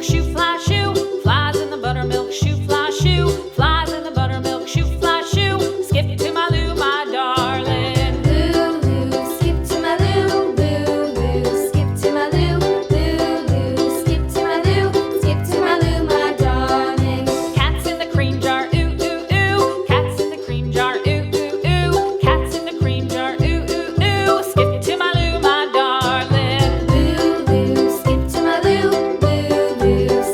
buttermilk shoe fly shoe. Flies in the buttermilk shoe fly shoe. Flies in the buttermilk shoe fly shoe. Skip to my loo, my darling. Loo, loo, skip to my loo. Loo, loo, skip to my loo. Loo, loo, skip to my loo. Skip to my loo, my darling. Cats in the cream jar, ooh, ooh, ooh. Cats in the cream jar, ooh, ooh, ooh. Cats in the cream jar, ooh, ooh, ooh. Skip to my loo, my darling. Loo, loo, skip to my loo. Loo, loo,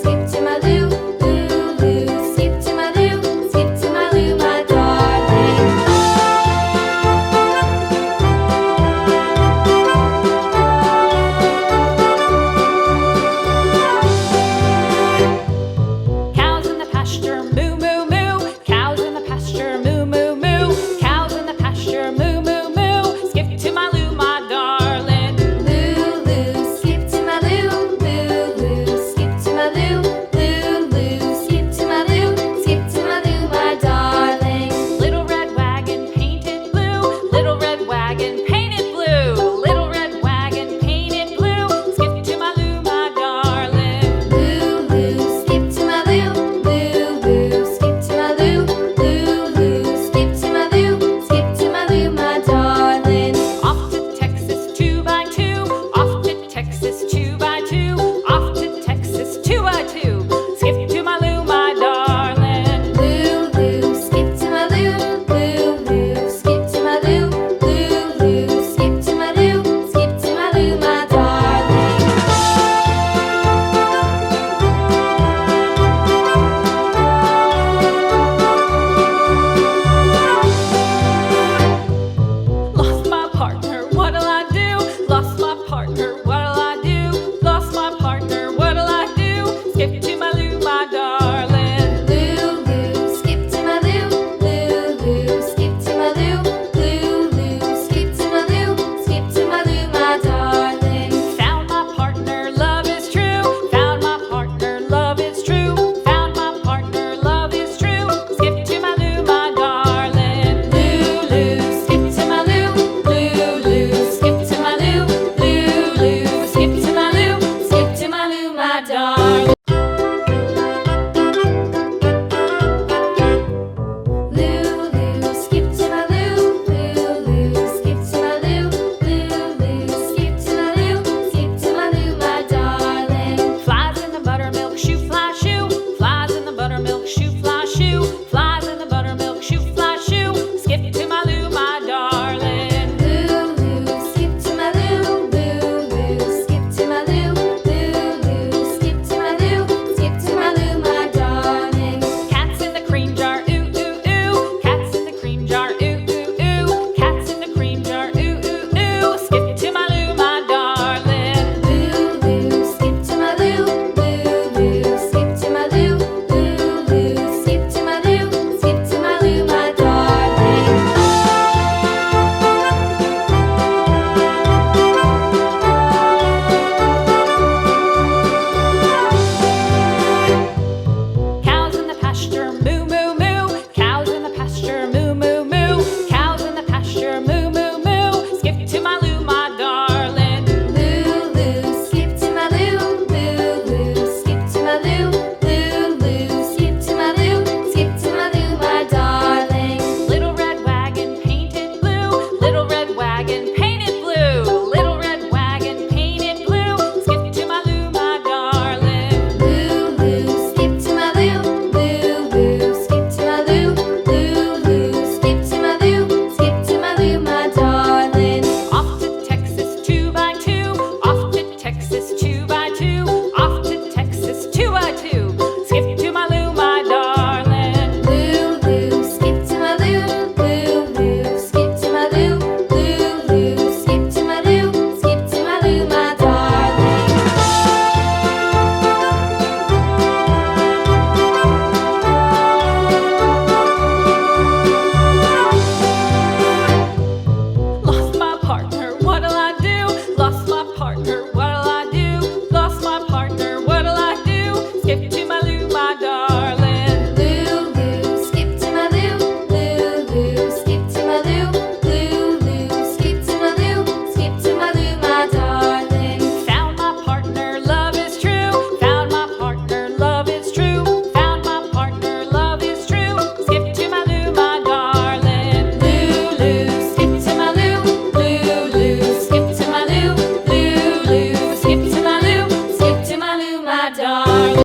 darling.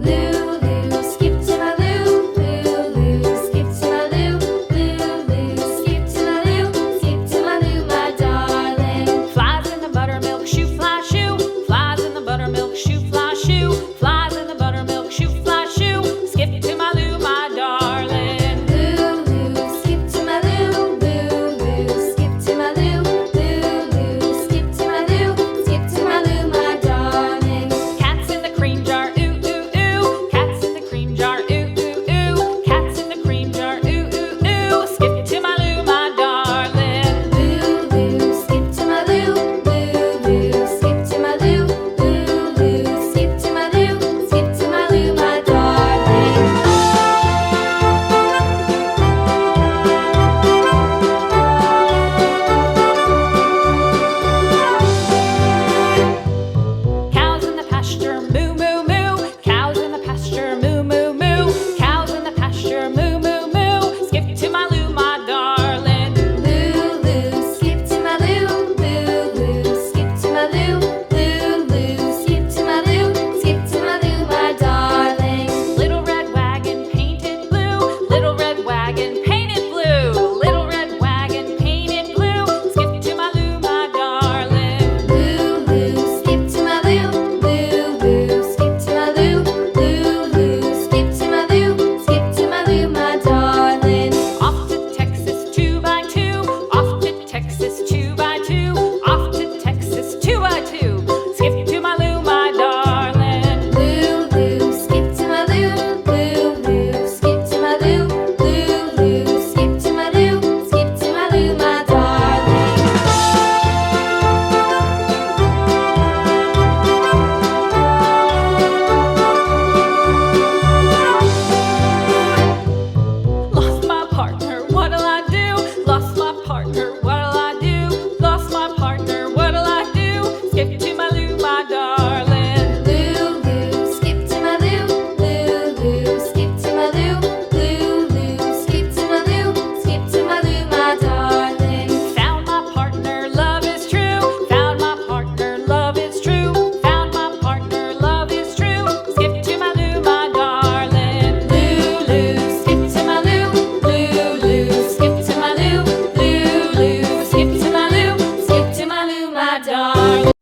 Lulu, skip to my loo, Lulu, skip to my loo, Lulu, skip to my loo, skip to my loo, my darling. Flies in the buttermilk shoe, fly shoe. Flies in the buttermilk shoe, fly shoe. Flies in the buttermilk shoe, fly shoe. Skip to my loo, my darling. Lulu, skip to my loo, Lulu, skip to my loo, Lulu, skip to my loo, skip to my loo, my darling. Cats in the cream jar, ooh ooh ooh. Cats in the cream jar, ooh ooh ooh. Cats in the cream jar, ooh ooh ooh. Skip to my loo, my darling. Lulu, skip to my loo, Lulu, skip to my loo, Lulu, skip to my loo, skip to my loo, my darling. Cows in the pasture, moo moo moo. Cows in the pasture, moo moo moo. Cows in the pasture, moo moo moo. Skip to my loo, my darling. Lulu, skip to my loo, Lulu, skip to my loo, Lulu, skip to my loo, skip to my loo, my darling. Little red wagon painted blue. Little red wagon painted blue. Little red wagon painted blue. Skip to my loo, my darling. Lulu, skip to my loo, Lulu, skip to my loo, Lulu, skip to my loo, skip to my loo, my darling. Off to Texas 2x2. Off to Texas 2x2. Off to Texas 2x2. Skip to my loo, my darling. Lulu, skip to my loo, Lulu, skip to my loo, Lulu, skip to my loo, skip to my loo, my darling. Lost my partner, what'll I do? Lost my partner, what'll I do? Lost my partner, what'll I do? Skip to my loo, my darling. Lulu, skip to my loo, Lulu, skip to my loo, Lulu, skip to my loo, skip to my loo, my darling. Found my partner, love is true. Found my partner, love is true. Found my partner, love is true. Skip to my loo, my darling. Lulu, skip to my loo. Lulu, skip to my loo. Lulu, skip to my loo. Skip to my loo, my darling.